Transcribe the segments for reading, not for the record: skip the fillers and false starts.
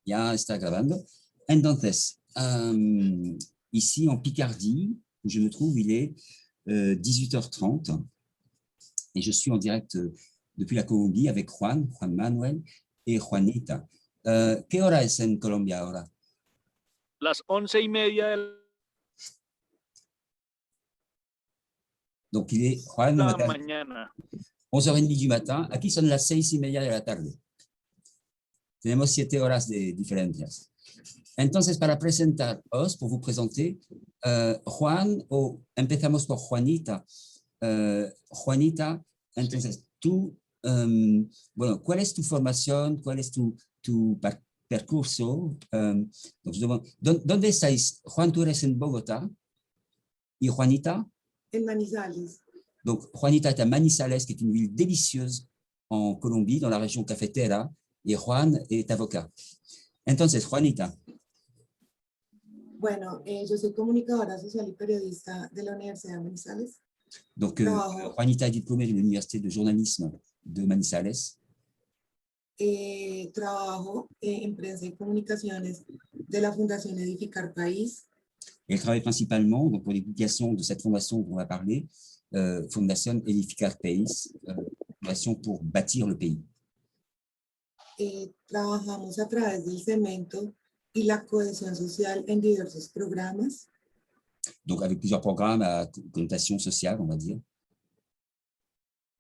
Ya está grabando. Entonces, ici en Picardie, où je me trouve, il est 18h30 et je suis en direct depuis la Colombie avec Juan Manuel et Juanita. ¿Qué hora es en Colombia ahora? Las 11:30 de Donc, il est Juan, la mañana. 11h30 du matin. Aquí son las 6:30 de la tarde. Tenemos 7 horas de diferencias. Entonces, para presentaros, pour vous présenter, Juan, o empezamos por Juanita. Juanita, entonces, tú, bueno, ¿cuál es tu formación? ¿Cuál es tu percurso? Donc, je demande, ¿dónde estáis? Juan, tú eres en Bogotá. ¿Y Juanita? En Manizales. Donc, Juanita est à Manizales, qui est une ville délicieuse en Colombie, dans la région cafetera, et Juan est avocat. Entonces, Juanita. Bueno, yo soy comunicadora social y periodista de la Universidad de Manizales. Donc, Juanita est diplômée de l'Université de journalisme de Manizales. Trabajo en prensa y comunicaciones de la Fundación Edificar País. Elle travaille principalement donc, pour les publications de cette fondation dont on va parler, Fundación Edificar País, fondation pour bâtir le pays. Trabajamos a través del cemento y la cohesión social en diversos programas. Donc, avec plusieurs programmes à connotation sociale, on va dire.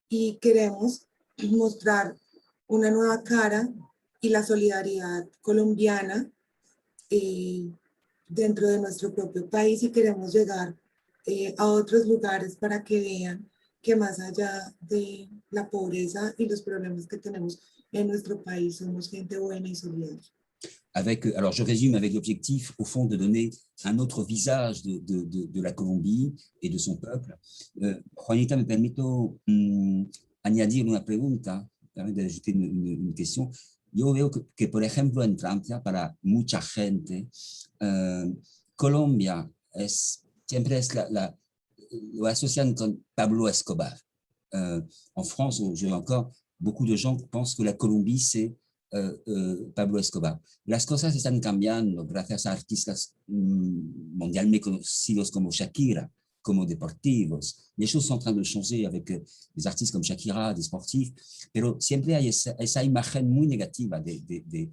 Y queremos mostrar una nueva cara y la solidaridad colombiana dentro de nuestro propio país, y queremos llegar a otros lugares para que vean que más allá de la pobreza y los problemas que tenemos en nuestro país, somos gente buena y solidaria. Avec, alors je résume avec l'objectif, au fond, de donner un autre visage de la Colombie et de son peuple. Juanita, me permito añadir una pregunta, de ajouter une question. Yo veo que, por ejemplo, en Francia, para mucha gente, Colombia siempre es lo asocian con Pablo Escobar. En France, aujourd'hui encore, beaucoup de gens pensent que la Colombie, c'est Pablo Escobar. Las cosas están cambiando gracias a artistas mondialmente conocidos como Shakira, como deportivos. Les choses sont en train de changer avec des artistes comme Shakira, des sportifs, pero siempre hay esa imagen muy negativa de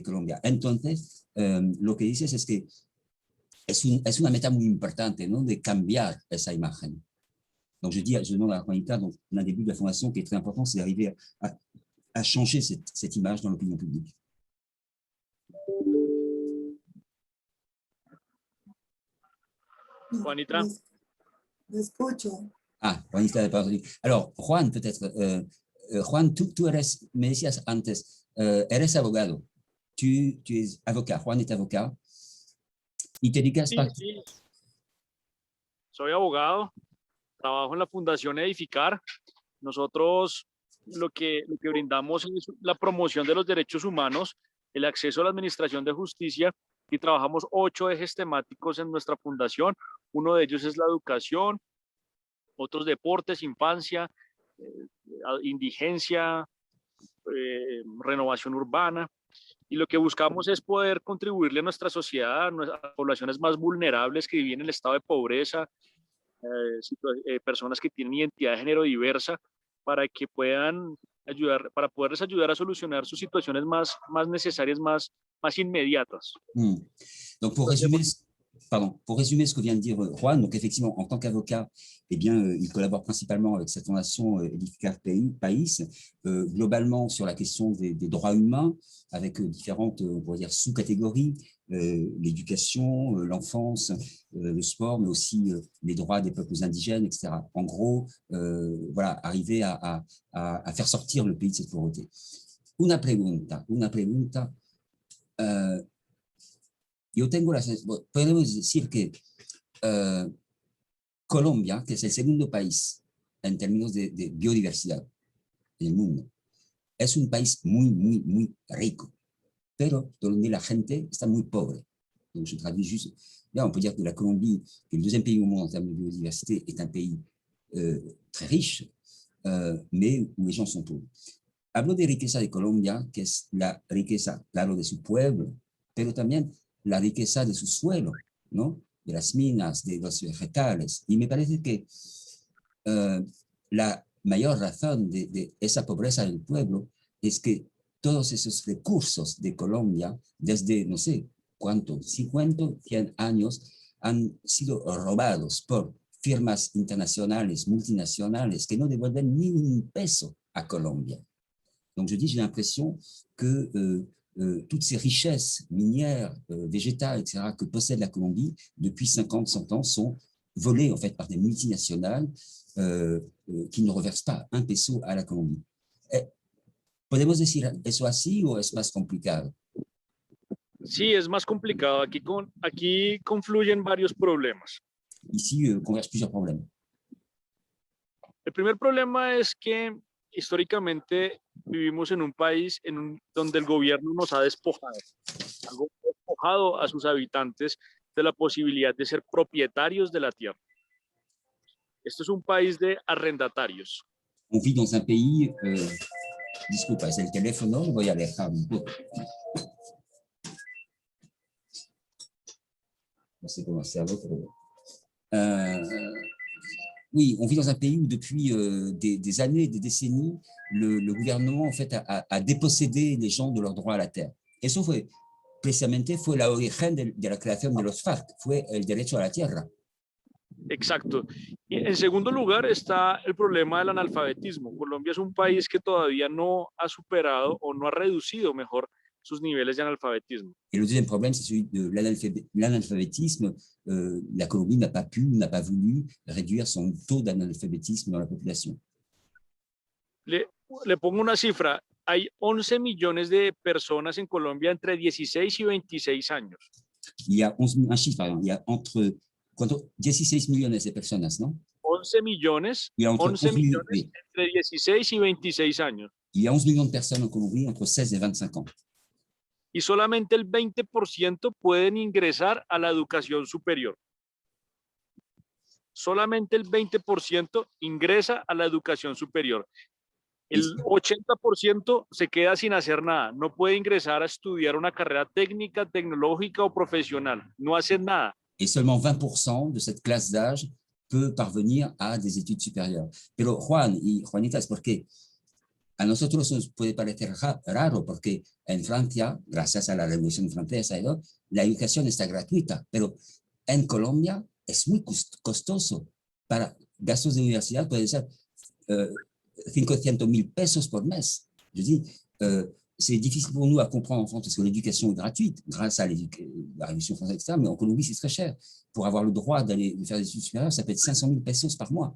Colombia. Entonces, lo que dices es que es una meta muy importante, ¿no? De cambiar esa imagen. Donc, je demande à Juanita, donc, l'un des buts de la fondation qui est très important, c'est d'arriver à changer cette image dans l'opinion publique. Juanita. Me escucho. Ah, Juanita de Padre. Alors, Juan, peut-être. Juan, tú eres, me decías antes, eres abogado. Tu es avocat. Juan est avocat. Y te dedicas Sí, sí. Soy abogado. Trabajo en la Fundación Edificar. Nosotros lo que brindamos es la promoción de los derechos humanos, el acceso a la administración de justicia, y trabajamos 8 ejes temáticos en nuestra fundación. Uno de ellos es la educación, otros deportes, infancia, indigencia, renovación urbana. Y lo que buscamos es poder contribuirle a nuestra sociedad, a las poblaciones más vulnerables que viven en el estado de pobreza, personas que tienen identidad de género diversa, para que puedan ayudar, para poderles ayudar a solucionar sus situaciones más necesarias, más inmediatas. Donc, pour résumer ce que vient de dire Juan, donc effectivement, en tant qu'avocat, eh bien, il collabore principalement avec cette fondation Edificar País, globalement sur la question des droits humains, avec différentes, on pourrait dire, sous-catégories, l'éducation, l'enfance, le sport, mais aussi les droits des peuples indigènes, etc. En gros, voilà, arriver à faire sortir le pays de cette pauvreté. Una pregunta. Yo tengo podemos decir que Colombia, que es el segundo país en términos de biodiversidad en el mundo, es un país muy, muy, muy rico, pero donde la gente está muy pobre. Donc, je traduis juste. Là, on peut dire que la Colombie, qui est le deuxième pays au monde en termes de biodiversité, est un pays très riche, mais où les gens sont pauvres. hablo de riqueza de Colombia, que es la riqueza, claro, de su pueblo, pero también la riqueza de su suelo, ¿no? De las minas, de los vegetales. Y me parece que la mayor razón de esa pobreza del pueblo es que todos esos recursos de Colombia, desde no sé cuánto, 50, 100 años, han sido robados por firmas internacionales, multinacionales, que no devuelven ni un peso a Colombia. Donc je dis, j'ai l'impression que toutes ces richesses minières, végétales, etc., que possède la Colombie depuis 50, 100 ans sont volées en fait par des multinationales qui ne reversent pas un peso a la Colombie. ¿Podemos decir eso así o es más complicado? Sí, es más complicado. Aquí confluyen varios problemas. Ici, convergent plusieurs problèmes. El primer problema es que históricamente vivimos en un país donde el gobierno nos ha despojado a sus habitantes de la posibilidad de ser propietarios de la tierra. Esto es un país de arrendatarios. On vit dans un pays, disculpa, es el teléfono, voy a alejar un poco. No sé cómo hacerlo, pero... oui, on vit dans un pays où depuis des années, des décennies, le gouvernement en fait a dépossédé les gens de leur droit à la terre. Eso fue, precisamente, fue la origen de la creación de los FARC, fue el derecho a la tierra. Exacto. Y en segundo lugar está el problema del analfabetismo. Colombia es un país que todavía no ha superado o no ha reducido, mejor, sus niveles de analfabetismo. Et le deuxième problème, c'est celui de l'analphabétisme. La Colombie n'a pas pu, n'a pas voulu réduire son taux d'analphabétisme dans la population. Le pongo una cifra. Hay 11 millones de personas en Colombia entre 16 y 26 años. Il y a un chiffre, pardon, il y a entre 16 millones de personas, ¿no? 11 millones, il y a entre 11 millones oui. entre 16 y 26 años. Il y a 11 millions de personnes en Colombie entre 16 et 25 ans. Y solamente el 20% pueden ingresar a la educación superior. Solamente el 20% ingresa a la educación superior. El 80% se queda sin hacer nada. No puede ingresar a estudiar una carrera técnica, tecnológica o profesional. No hacen nada. Et seulement 20% de cette classe d'âge peut parvenir a des études supérieures. Pero Juan y Juanita, es porque a nosotros nos puede parecer raro porque en Francia, gracias a la Revolución Francesa, la educación está gratuita, pero en Colombia es muy costoso. Para gastos de universidad puede ser 500,000 pesos por mes. Je dis, c'est difficile pour nous à comprendre en France parce que l'éducation est gratuite grâce à la Révolution française, etc. Mais en Colombie, c'est très cher. Pour avoir le droit d'aller faire des études supérieures, ça peut être 500,000 pesos par mois.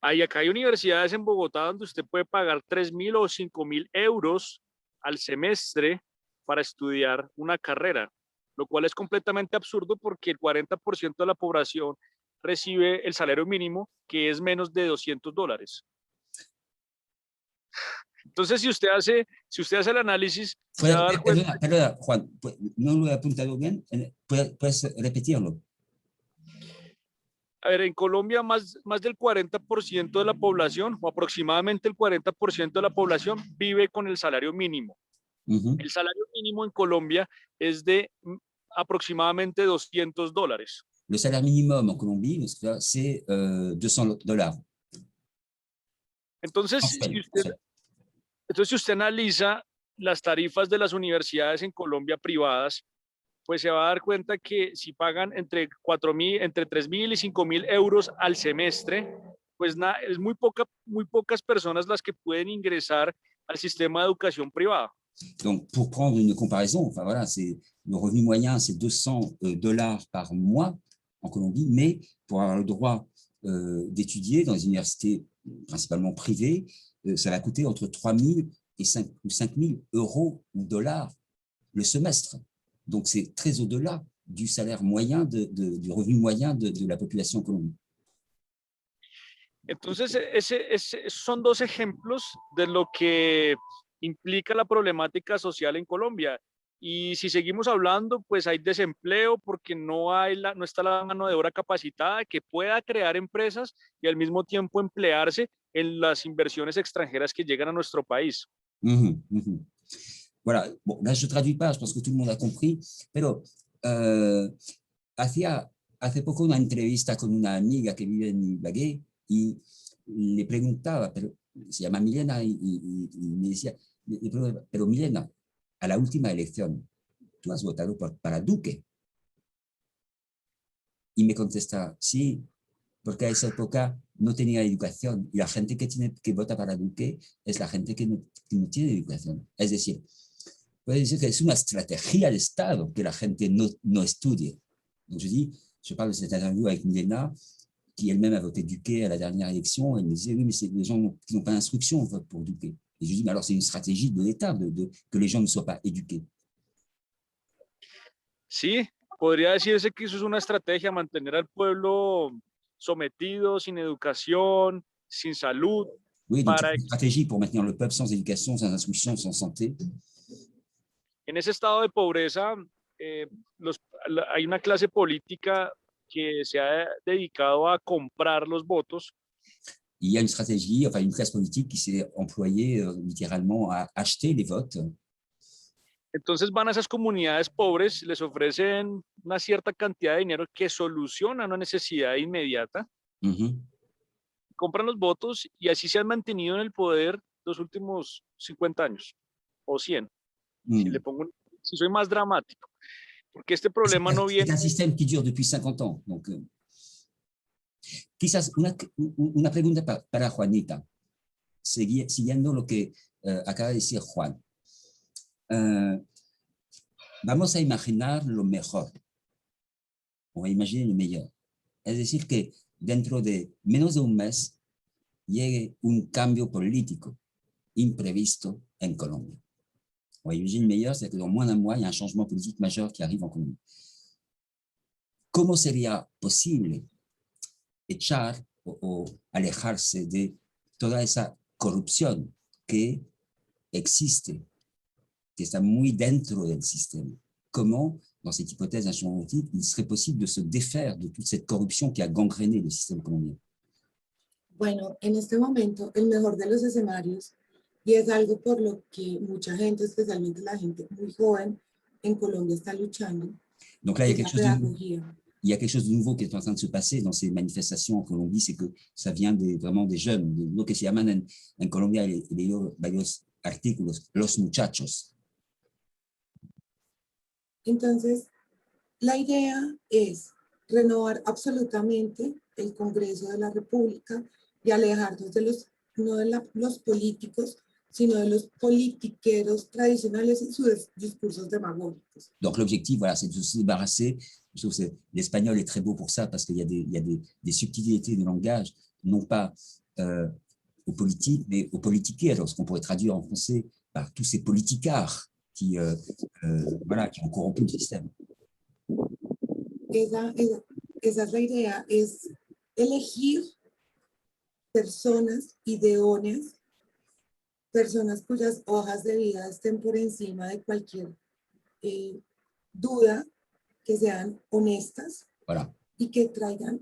Acá hay universidades en Bogotá donde usted puede pagar 3.000 o 5.000 euros al semestre para estudiar una carrera, lo cual es completamente absurdo porque el 40% de la población recibe el salario mínimo, que es menos de $200. Entonces, si usted hace el análisis, se va a dar cuenta. Perdona, Juan, no lo he apuntado bien. ¿Puedes repetirlo? A ver, en Colombia más del 40% de la población, o aproximadamente el 40% de la población, vive con el salario mínimo. El salario mínimo en Colombia es de aproximadamente $200. Le salaire minimum en Colombie, c'est $200. Entonces, si usted analiza las tarifas de las universidades en Colombia privadas, pues se va a dar cuenta que si pagan entre 3.000 y 5.000 euros al semestre, pues es muy pocas personas las que pueden ingresar al sistema de educación privada. Donc, pour prendre une comparaison, enfin voilà, le revenu moyen, c'est $200 par mois en Colombie, mais pour avoir le droit d'étudier dans les universités principalement privées, ça va coûter entre 3.000 et 5.000 euros ou dollars le semestre. Donc, c'est très au-delà du salaire moyen, du revenu moyen de la population en Colombie. Entonces, son dos ejemplos de lo que implica la problemática social en Colombia. Y si seguimos hablando, pues hay desempleo porque no está la mano de obra capacitada que pueda crear empresas y al mismo tiempo emplearse en las inversiones extranjeras que llegan a nuestro país. Voilà, bon, là je ne traduis pas, je pense que tout le monde a compris, pero hace poco una entrevista con una amiga que vive en Ibagué y le preguntaba, pero se llama Milena, y me decía, pero Milena, a la última elección, tú has votado para Duque. Y me contesta, sí, porque a esa época no tenía educación y la gente que vota para Duque es la gente que no tiene educación. Es decir, puede decir que es una estrategia de Estado que la gente no estudie. Donc je parle de cette interview avec Milena, qui elle-même a voté Duque à la dernière élection, et elle me disait, oui, mais c'est les gens qui n'ont pas d'instruction votent pour Duque. Et je dis, mais alors c'est une stratégie de l'État que les gens ne soient pas éduqués. Sí, podría decirse que eso es una estrategia, mantener al pueblo sometido, sin educación, sin salud. Oui, donc c'est une stratégie pour maintenir le peuple sans éducation, sans instruction, sans santé. En ese estado de pobreza, hay una clase política que se ha dedicado a comprar los votos. Il y a une stratégie, enfin une classe politique qui s'est employée littéralement à acheter les votes. Entonces van a esas comunidades pobres, les ofrecen una cierta cantidad de dinero que soluciona una necesidad inmediata. Compran los votos y así se han mantenido en el poder los últimos 50 años o 100. Si soy más dramático, porque este problema no viene... Es un sistema que dura depuis 50 ans. Donc, quizás una pregunta para Juanita, siguiendo lo que acaba de decir Juan. Vamos a imaginar lo mejor, o a imaginar lo mejor. Es decir, que dentro de menos de un mes llegue un cambio político imprevisto en Colombia. On va imaginer le meilleur, c'est que dans moins d'un mois, il y a un changement politique majeur qui arrive en Colombie. ¿Cómo sería posible echar o alejarse de toda esa corrupción que existe, que está muy dentro del sistema? Comment, dans cette hypothèse d'un changement politique, il serait possible de se défaire de toute cette corruption qui a gangréné le système colombien? Bueno, en este momento, el mejor de los escenarios, y es algo por lo que mucha gente, especialmente la gente muy joven en Colombia, está luchando. Donc là, il y a quelque chose de nouveau qui est en train de se passer dans ces manifestations en Colombie, c'est que ça vient vraiment des jeunes, de lo que se llaman en Colombia, he leído varios artículos, los muchachos. Entonces, la idea es renovar absolutamente el Congreso de la República y alejarnos de no de los políticos, sino de los politiqueros tradicionales y sus discursos demagógicos. Donc l'objectif, voilà, c'est de se débarrasser. Je trouve que l'espagnol est très beau pour ça, parce qu'il y a des subtilités de langage, non pas aux politiques, mais aux politiqueros, ce qu'on pourrait traduire en français par tous ces politicards qui ont corrompu le système. Esa es la idea, es elegir personas idóneas, personas cuyas hojas de vida estén por encima de cualquier duda, que sean honestas, voilà, y que traigan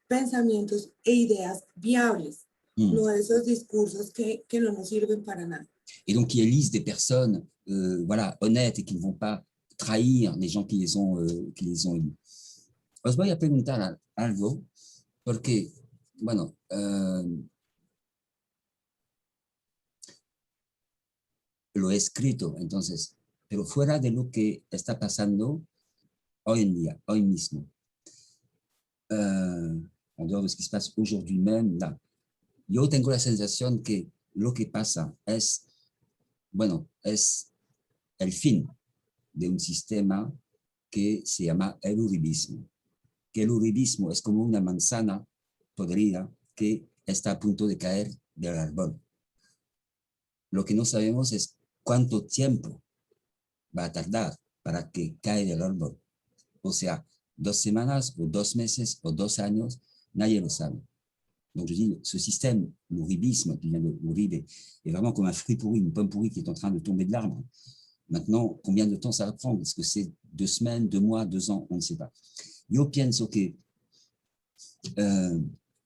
pensamientos e ideas viables, no esos discursos que no nos sirven para nada. Et donc qui élisent des personnes voilà, honnêtes et qui ne vont pas trahir les gens qui les ont élus. Os voy a preguntar algo, porque, bueno, lo he escrito, entonces, pero fuera de lo que está pasando hoy en día, hoy mismo, en dehors de ce qui se passe aujourd'hui même, là, yo tengo la sensación que lo que pasa es, bueno, es el fin de un sistema que se llama el uribismo. Que el uribismo es como una manzana podrida que está a punto de caer del árbol. Lo que no sabemos es cuánto tiempo va a tardar para que caiga del árbol. O sea, 2 semanas o 2 meses o 2 años, nadie lo sabe. Donc je dis, ce système, l'uribisme, qui vient de Uribe, est vraiment comme un fruit pourri, une pomme pourrie qui est en train de tomber de l'arbre. Maintenant, combien de temps ça va prendre? Est-ce que c'est 2 semaines, 2 mois, 2 ans? On ne sait pas. Yo pienso que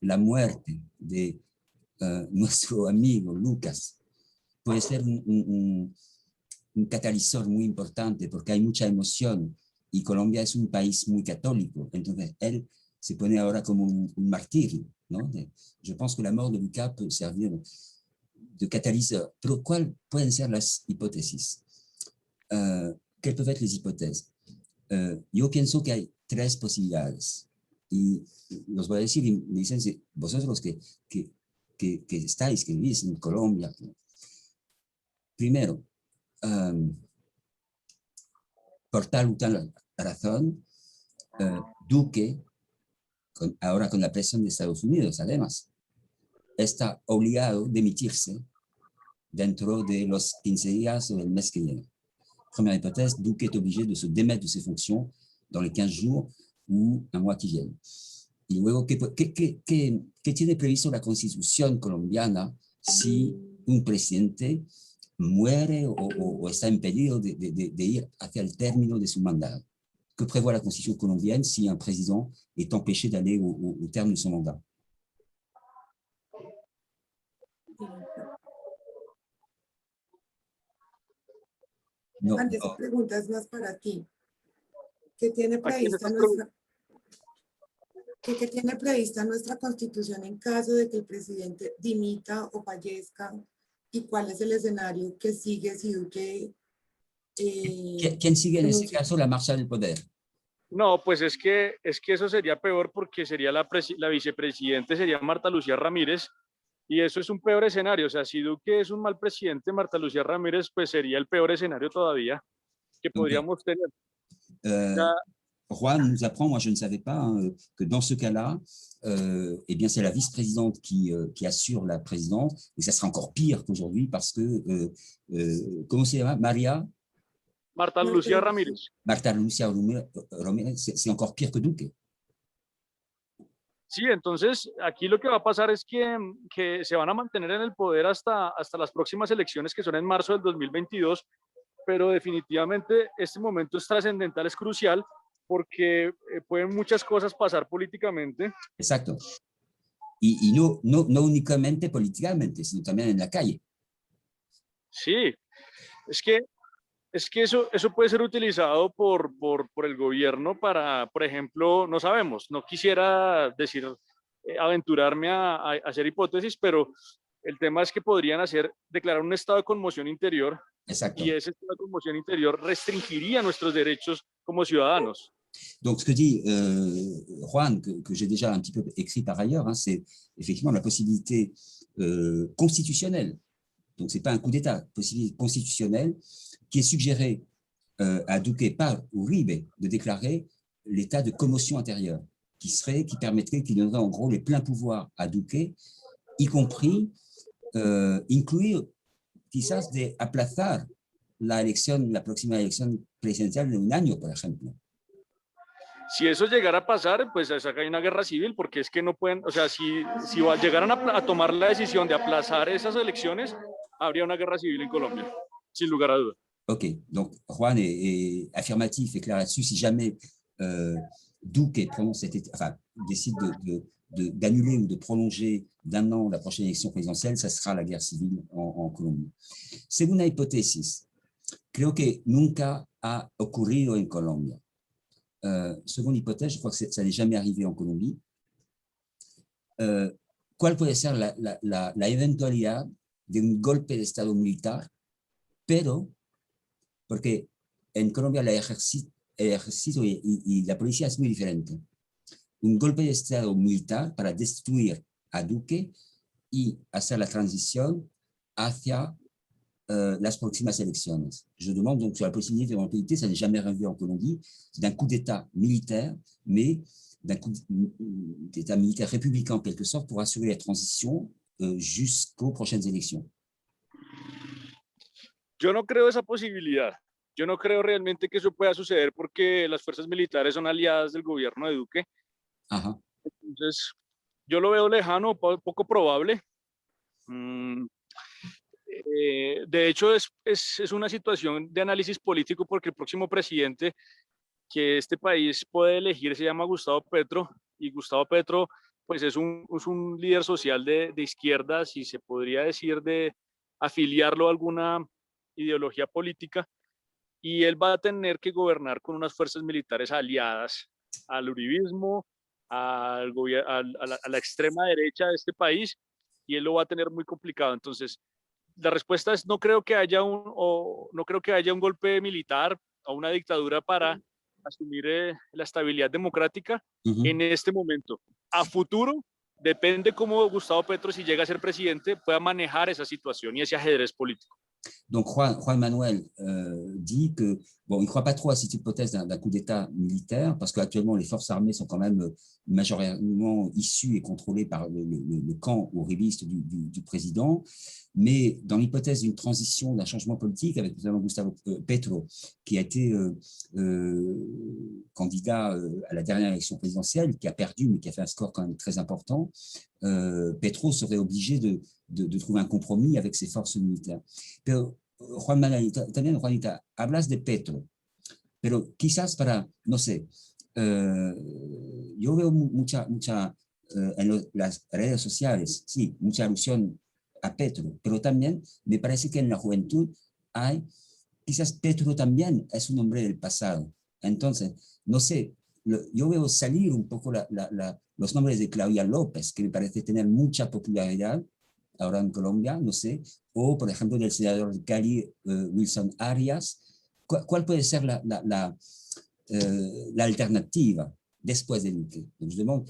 la muerte de nuestro amigo Lucas puede ser un catalizador muy importante porque hay mucha emoción y Colombia es un país muy católico. Entonces, él se pone ahora como un martirio, ¿no? Je pense que la mort de Lucas peut servir de catalyseur. Pero ¿cuáles pueden ser las hipótesis? ¿Qué pueden ser las hipótesis? Yo pienso que hay tres posibilidades y los voy a decir y me dicen vosotros que estáis, que vivís en Colombia. Primero, por tal o tal razón, Duque, ahora con la presión de Estados Unidos, además, está obligado a dimitirse dentro de los 15 días o del mes que viene. Première hypothèse, Duque est obligé de se démettre de ses fonctions dans les 15 jours ou un mois qui viennent. Y luego, ¿qué tiene previsto la Constitución colombiana si un presidente muere o está impedido de ir hacia el término de su mandato? Que prévoit la Constitution colombienne si un président est empêché d'aller au terme de son mandat? No, Antes, no. preguntas más para ti. ¿Qué tiene Aquí en prevista estas nuestra, qué tiene prevista nuestra Constitución en caso de que el presidente dimita o fallezca? ¿Y cuál es el escenario que sigue si Duque ¿Quién sigue en ese renuncia? caso la marcha del poder? No, pues es que eso sería peor porque sería la vicepresidente, sería Marta Lucía Ramírez, y eso es un peor escenario. O sea, si Duque es un mal presidente, Marta Lucía Ramírez, pues sería el peor escenario todavía que Okay. podríamos tener. Ya, Juan nous apprend, moi je ne savais pas, que dans ce cas-là, eh bien c'est la vice-présidente qui assure la présidence, et ça sera encore pire qu'aujourd'hui parce que, comment c'est, María? Marta Lucía Ramírez. Marta Lucía Ramírez, c'est encore pire que Duque. Sí, entonces aquí lo que va a pasar es que se van a mantener en el poder hasta las próximas elecciones que son en marzo del 2022, pero definitivamente este momento es trascendental, es crucial, porque pueden muchas cosas pasar políticamente. Exacto. Y no únicamente políticamente, sino también en la calle. Sí, es que eso puede ser utilizado por el gobierno para, por ejemplo, no sabemos, no quisiera decir, aventurarme a hacer hipótesis, pero el tema es que podrían declarar un estado de conmoción interior. Exacto. Y ese estado de conmoción interior restringiría nuestros derechos como ciudadanos. Donc, ce que dit Juan, que j'ai déjà un petit peu écrit par ailleurs, hein, c'est effectivement la possibilité constitutionnelle. Donc, ce n'est pas un coup d'État, possibilité constitutionnelle qui est suggérée à Duque par Uribe de déclarer l'état de commotion intérieure, qui permettrait, qui donnerait en gros les pleins pouvoirs à Duque, y compris incluir quizás de aplazar la próxima elección presidencial de un año, por ejemplo. Si eso llegara a pasar, pues acá hay una guerra civil, porque es que no pueden, o sea, si llegaran a tomar la decisión de aplazar esas elecciones, habría una guerra civil en Colombia, sin lugar a dudas. Ok, donc Juan est affirmatif et clair là-dessus. Si jamais Duque décide d'annuler ou de prolonger d'un an la prochaine élection présidentielle, ça sera la guerre civile en Colombie. Segunda hipótesis, creo que nunca ha ocurrido en Colombia. Seconde hypothèse, je crois que ça n'est jamais arrivé en Colombie. ¿Cuál puede ser la eventualidad de un golpe de Estado militar? Pero, porque en Colombia el ejército y la policía es muy diferente. Un golpe de Estado militar para destruir a Duque y hacer la transición hacia las próximas élections. Je demande donc sur la possibilité d'éventualité, ça n'est jamais arrivé en Colombie, d'un coup d'État militaire, mais d'un coup d'État militaire républicain en quelque sorte pour assurer la transition jusqu'aux prochaines élections. Yo no creo esa posibilidad. Yo no creo realmente que eso pueda suceder porque las fuerzas militares son aliadas del gobierno de Duque. Ajá. Entonces, yo lo veo lejano, poco probable. De hecho, es una situación de análisis político porque el próximo presidente que este país puede elegir se llama Gustavo Petro, y Gustavo Petro pues es un líder social de izquierda, si se podría decir, de afiliarlo a alguna ideología política, y él va a tener que gobernar con unas fuerzas militares aliadas al uribismo, a la extrema derecha de este país, y él lo va a tener muy complicado. Entonces, la respuesta es no creo que haya un golpe militar o una dictadura para asumir la estabilidad democrática en este momento. A futuro, depende cómo Gustavo Petro, si llega a ser presidente, pueda manejar esa situación y ese ajedrez político. Donc Juan Manuel dit que bon, il ne croit pas trop à cette hypothèse d'un coup d'État militaire parce qu'actuellement les forces armées sont quand même majoritairement issues et contrôlées par le camp uribiste du président. Mais dans l'hypothèse d'une transition, d'un changement politique, avec notamment Gustavo Petro, qui a été candidat à la dernière élection présidentielle, qui a perdu, mais qui a fait un score quand même très important, Petro serait obligé de trouver un compromis avec ses forces militaires. Pero, Juan Manuel, también, Juanita, hablas de Petro, pero quizás para, no sé, yo veo mucha en las redes sociales, sí, mucha alusión a Petro, pero también me parece que en la juventud hay, quizás Petro también es un hombre del pasado. Entonces, no sé, yo veo salir un poco los nombres de Claudia López, que me parece tener mucha popularidad ahora en Colombia, no sé, o por ejemplo del senador de Cali, Wilson Arias. ¿Cuál puede ser la alternativa después de Duque? Donc, je demande,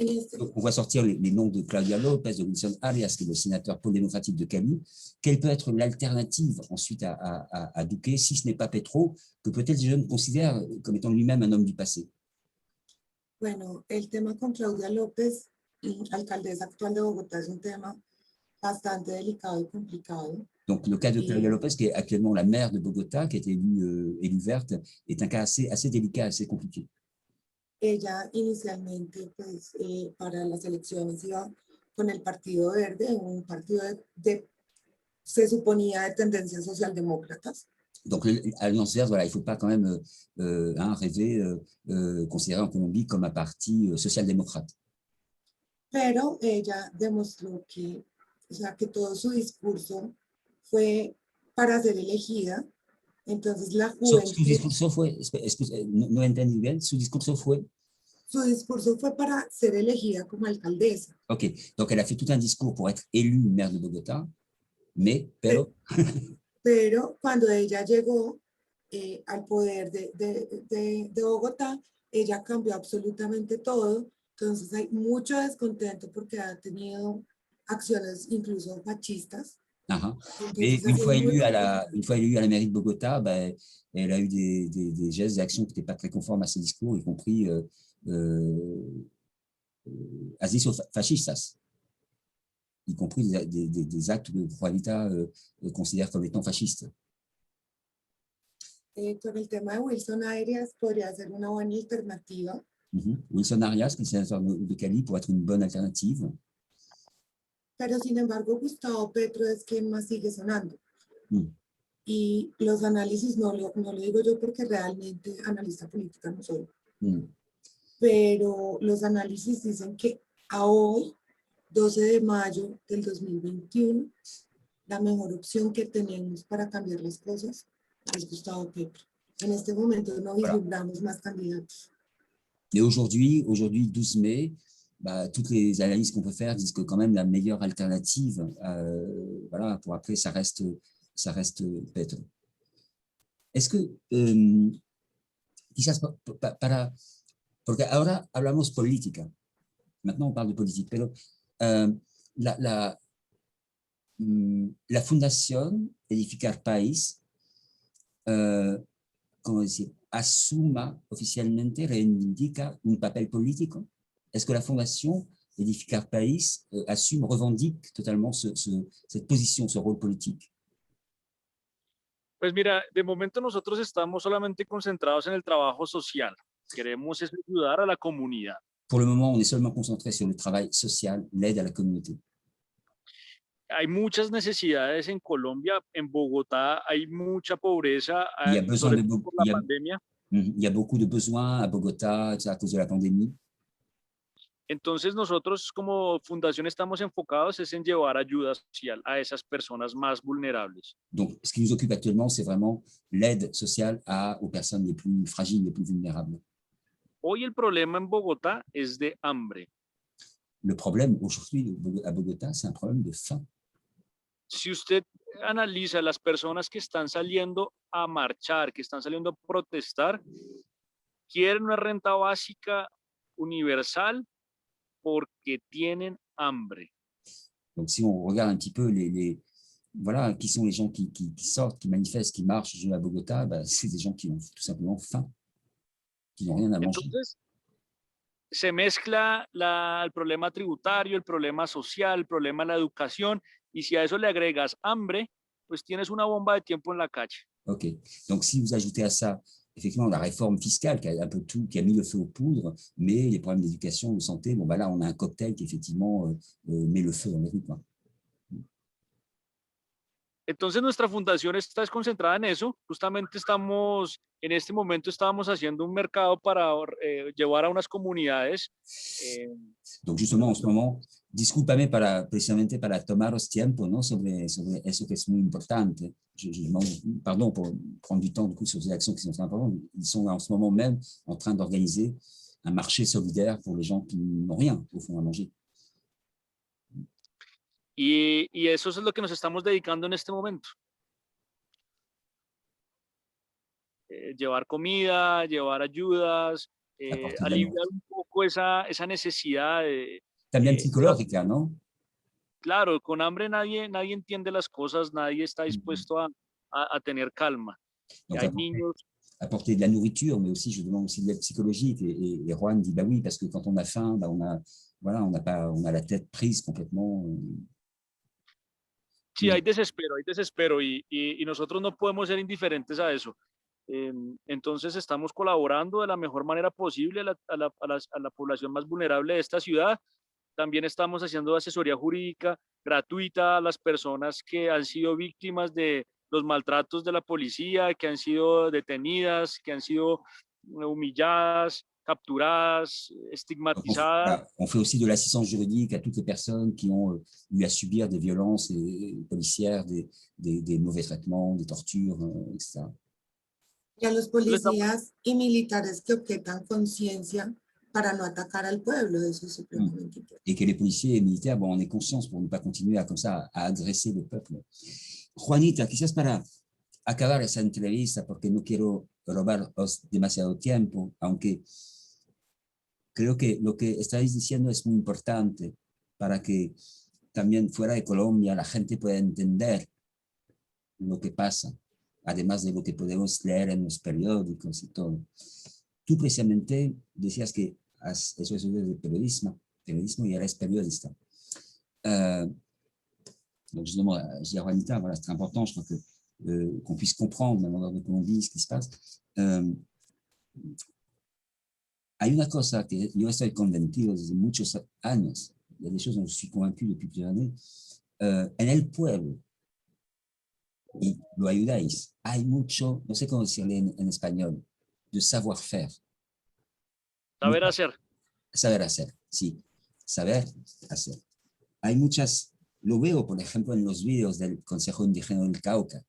on va sortir les noms de Claudia López, de Wilson Arias, qui est le sénateur pro-démocratique de Cali. Quelle peut être l'alternative ensuite à Duque, si ce n'est pas Petro, que peut-être les jeunes considèrent comme étant lui-même un homme du passé? Bueno, el tema con Claudia López, alcaldesa actual de Bogotá, es un tema bastante delicado y complicado. Donc, le cas de Claudia López, qui est actuellement la maire de Bogotá, qui a été élue verte, est un cas assez délicat, assez compliqué. Ella inicialmente, pues, para las elecciones iba con el Partido Verde, un partido se suponía de tendencias socialdemócratas. Donc, l'Alliance verte, voilà, il ne faut pas quand même rêver, considérer en Colombie comme un parti social-démocrate. Pero ella demostró que, o sea, que todo su discurso fue para ser elegida. Entonces la juventud... Su discurso fue, no entendí bien, su discurso fue... Su discurso fue para ser elegida como alcaldesa. Ok, donc elle a fait tout un discours pour être élue maire de Bogotá, pero... Pero cuando ella llegó al poder de Bogotá, ella cambió absolutamente todo. Entonces hay mucho descontento porque ha tenido acciones incluso machistas. Et une fois élue à la mairie de Bogotá, ben, elle a eu des gestes, des actions qui n'étaient pas très conformes à ses discours, y compris fascistas, y compris des actes que Juanita considère comme étant fascistes. Con el tema de Wilson Arias podría ser una buena alternativa. Wilson Arias, qui est sénateur de Cali, pourrait être une bonne alternative. Pero sin embargo, Gustavo Petro es quien más sigue sonando. Y los análisis no lo digo yo porque realmente analista política no soy. Pero los análisis dicen que a hoy, 12 de mayo del 2021, la mejor opción que tenemos para cambiar las cosas es Gustavo Petro. En este momento no vislumbramos más candidatos. Et aujourd'hui, 12 mai, bah, toutes les analyses qu'on peut faire disent que quand même la meilleure alternative, voilà, pour après, ça reste Petro. Est-ce que, quizás porque ahora hablamos política, maintenant on parle de politique, pero la Fundación Edificar País, ¿cómo decir? Asuma oficialmente, reivindica un papel político. Est-ce que la Fondation Edificar País assume, revendique totalement cette position, ce rôle politique? Pues mira, de momento nosotros estamos solamente concentrados en el trabajo social. Queremos ayudar a la comunidad. Pour le moment, on est seulement concentré sur le travail social, l'aide à la communauté. Hay muchas necesidades en Colombia, en Bogotá hay mucha pobreza, sobre todo por la pandemia. Il y a beaucoup de besoins à Bogotá à cause de la pandémie. Entonces nosotros como fundación estamos enfocados es en llevar ayuda social a esas personas más vulnerables. Donc, ce qui nous occupe actuellement, c'est vraiment l'aide sociale aux personnes les plus fragiles, les plus vulnérables. Hoy el problema en Bogotá es de hambre. Le problème aujourd'hui à Bogota, c'est un problème de faim. Si usted analiza las personas que están saliendo a marchar, que están saliendo a protestar, quieren una renta básica universal porque tienen hambre. Donc, si on regarde un petit peu voilà, qui sont les gens qui sortent, qui manifestent, qui marchent aujourd'hui à Bogota, bah, c'est des gens qui ont tout simplement faim, qui n'ont rien à manger. Entonces, se mezcla el problema tributario, el problema social, el problema de la educación, y si a eso le agregas hambre, pues tienes una bomba de tiempo en la calle. OK. Donc, si vous ajoutez à ça, effectivement, la réforme fiscale qui a un peu tout, qui a mis le feu aux poudres, mais les problèmes d'éducation, de santé, bon, bah là, on a un cocktail qui, effectivement, met le feu dans les rues, quoi. Entonces nuestra fundación está concentrada en eso. Justamente en este momento estábamos haciendo un mercado para llevar a unas comunidades. Donc justement, en ce moment, discúlpame precisamente para tomaros tiempo, ¿no? sobre eso que es muy importante. Je demande pardon pour prendre du temps du coup, sur ces actions qui sont très importantes. Ils sont en ce moment même en train d'organiser un marché solidaire pour les gens qui n'ont rien, au fond, à manger. Y eso es lo que nos estamos dedicando en este momento. Llevar comida, llevar ayudas, aliviar un poco esa necesidad de... También psicológica, ¿no? Claro, con hambre nadie entiende las cosas, nadie está dispuesto a tener calma. Donc, hay niños... apporter de la nourriture, mais aussi, je demande aussi de l'aide psychologique. Et Juan dit, bah oui, parce que quand on a faim, bah on a la tête prise complètement. Sí, hay desespero y nosotros no podemos ser indiferentes a eso. Entonces estamos colaborando de la mejor manera posible a la población más vulnerable de esta ciudad. También estamos haciendo asesoría jurídica gratuita a las personas que han sido víctimas de los maltratos de la policía, que han sido detenidas, que han sido humilladas, capturadas, estigmatizadas. On fait aussi de l'assistance juridique à toutes les personnes qui ont eu à subir des violences policières, des mauvais traitements, des tortures, etc. Y a los policías y militares que objetan conciencia para no atacar al pueblo, eso es supremamente importante. Et que les policiers et militaires, bon, on ait conscience pour ne pas continuer comme ça à agresser le peuple. Juanita, quizás para acabar esa entrevista, porque no quiero robaros demasiado tiempo, aunque creo que lo que estáis diciendo es muy importante para que también fuera de Colombia la gente pueda entender lo que pasa, además de lo que podemos leer en los periódicos y todo. Tú precisamente decías que eso es de periodismo y eres periodista. Donc justement, je dis à Juanita, voilà, c'est très important, je crois que qu'on puisse comprendre, même en dehors de Colombie, ce qui se passe. Hay una cosa que yo estoy convencido desde muchos años, il y a des choses dont je suis convaincu depuis plusieurs années, en el pueblo, y lo ayudáis, hay mucho, no sé cómo decirle en español, de savoir-faire. Saber hacer. Saber hacer, sí, saber hacer. Hay muchas, lo veo por ejemplo en los vídeos del Consejo Indígena del Cauca,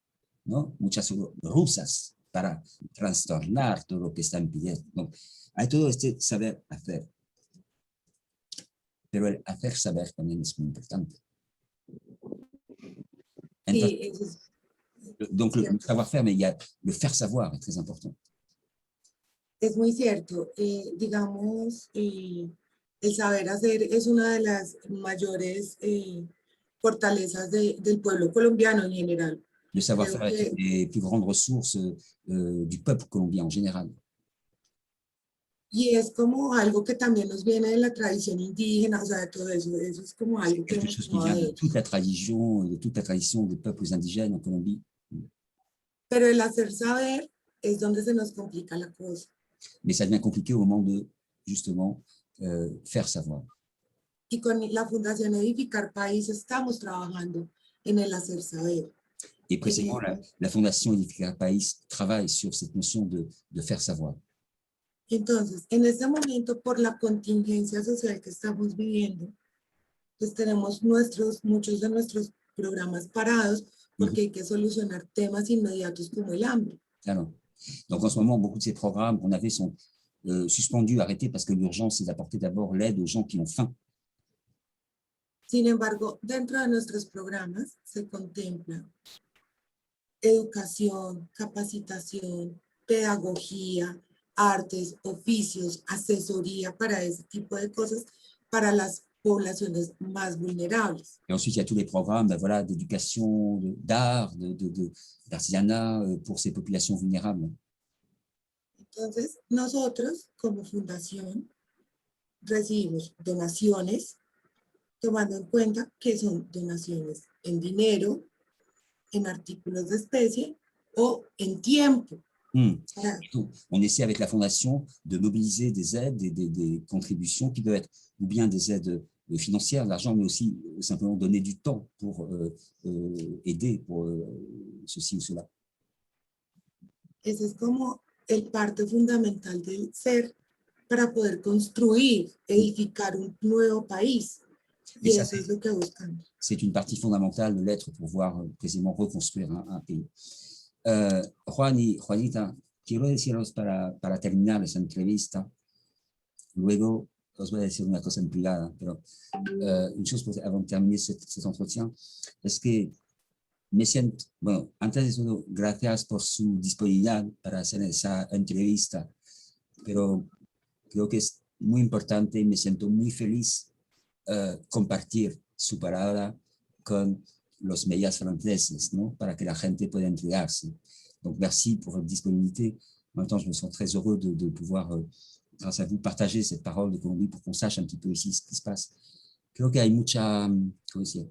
¿no? Muchas rusas para trastornar todo lo que están pidiendo, ¿no? Hay todo este saber hacer, pero el hacer saber también es muy importante. Entonces, sí, donc le savoir-faire, mais il y a le faire savoir est très important. Es muy cierto, digamos, el saber hacer es una de las mayores fortalezas del pueblo colombiano en general. Le savoir-faire est une des plus grandes ressources du peuple colombien en général. Y es como algo que también nos viene de la tradición indígena, o sea, de todo eso es como algo que quelque chose qui vient de toute la tradition des peuples indigènes en Colombie. Pero el hacer saber es donde se nos complica la cosa. Mais ça devient compliqué au moment de, justement, faire savoir. Y con la Fundación Edificar País estamos trabajando en el hacer saber. Et précisément, la Fondation Edificar País travaille sur cette notion de faire savoir. Entonces, en este momento, por la contingencia social que estamos viviendo, pues tenemos muchos de nuestros programas parados porque hay que solucionar temas inmediatos como el hambre. Claro. Donc en ce moment, beaucoup de ces programmes qu'on avait sont suspendus, arrêtés, parce que l'urgence, c'est d'apporter d'abord l'aide aux gens qui ont faim. Sin embargo, dentro de nuestros programas se contempla educación, capacitación, pedagogía, artes, oficios, asesoría para ese tipo de cosas para las poblaciones más vulnerables. Et ensuite, il y a tous les programmes voilà, d'éducation, d'art, d'artisanat pour ces populations vulnérables. Entonces, nosotros como fundación recibimos donaciones, tomando en cuenta que son donaciones en dinero, en artículos de especie o en tiempo. On essaie avec la Fondation de mobiliser des aides, des contributions qui peuvent être ou bien des aides financières, de l'argent, mais aussi simplement donner du temps pour aider pour ceci ou cela. Ese es como el parte fundamental del ser para poder construir, edificar un nuevo país. Y eso es lo que buscamos. C'est une partie fondamentale de l'être pour pouvoir précisément reconstruire un pays. Juan y Juanita, quiero deciros para terminar esa entrevista, luego os voy a decir una cosa en privada, pero une chose avant de terminer cet entretien, es que me siento, bueno, antes de todo, gracias por su disponibilidad para hacer esa entrevista, pero creo que es muy importante y me siento muy feliz compartir su palabra con los medios franceses, ¿no? Para que la gente pueda entregarse. Donc, merci pour votre disponibilité. En même temps, je me sens très heureux de pouvoir, grâce à vous, partager cette parole de Colombie pour qu'on sache un petit peu ici ce qui se passe. Creo que hay mucha, ¿cómo decir?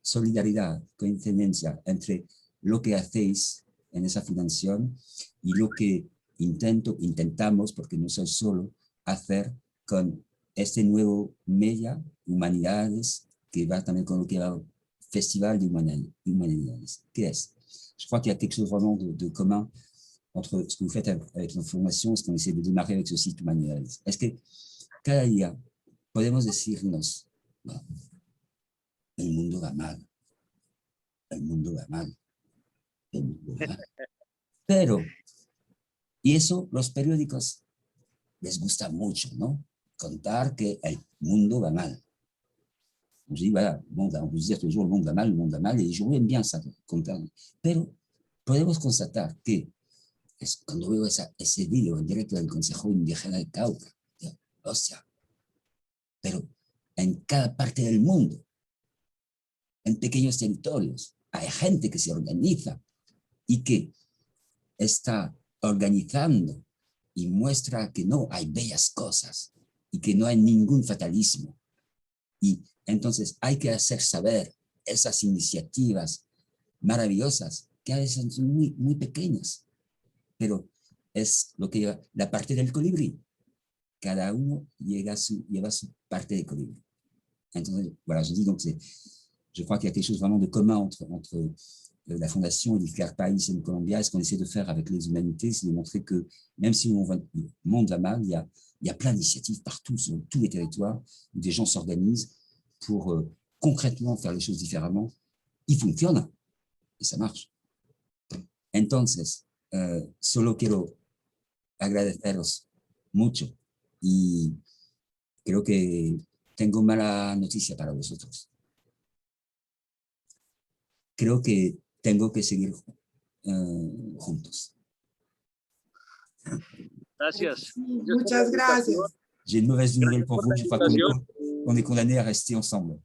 Solidaridad, coincidencia entre lo que hacéis en esa fundación y lo que intentamos, porque no soy solo, hacer con este nuevo media, Humanidades, que va también con lo que va Festival de Humanidades. ¿Qué es? Je crois qu'il y a quelque chose vraiment de commun entre ce que vous faites avec l'information et ce qu'on essaie de démarrer avec ce site Humanidades. Es que cada día podemos decirnos, bueno, el mundo va mal, el mundo va mal, el mundo va mal. Pero, y eso los periódicos les gusta mucho, ¿no? Contar que el mundo va mal. On se dit, voilà, on peut se dire toujours le monde va mal, et les journaux aiment bien ça, contar. Pero podemos constatar que cuando veo ese video en directo del Consejo Indígena de Cauca, digo, hostia, pero en cada parte del mundo, en pequeños territorios, hay gente que se organiza y que está organizando y muestra que no hay bellas cosas y que no hay ningún fatalismo. Y entonces hay que hacer saber esas iniciativas maravillosas que a veces son muy, muy pequeñas, pero es lo que lleva la parte del colibrí. Cada uno lleva su parte de colibrí. Entonces, voilà, je dis donc, je crois qu'il y a quelque chose vraiment de commun entre la Fondation Édificar País en Colombia, et ce qu'on essaie de faire avec les humanités, c'est de montrer que même si le monde va mal, il y a plein d'initiatives partout, sur tous les territoires, où des gens s'organisent pour concrètement faire les choses différemment. Y funciona, y ça marche. Entonces, solo quiero agradeceros mucho y creo que tengo mala noticia para vosotros. Creo que tengo que seguir juntos. Gracias. Muchas gracias. J'ai une mauvaise nouvelle pour vous. Je crois qu'on est condamnés à rester ensemble.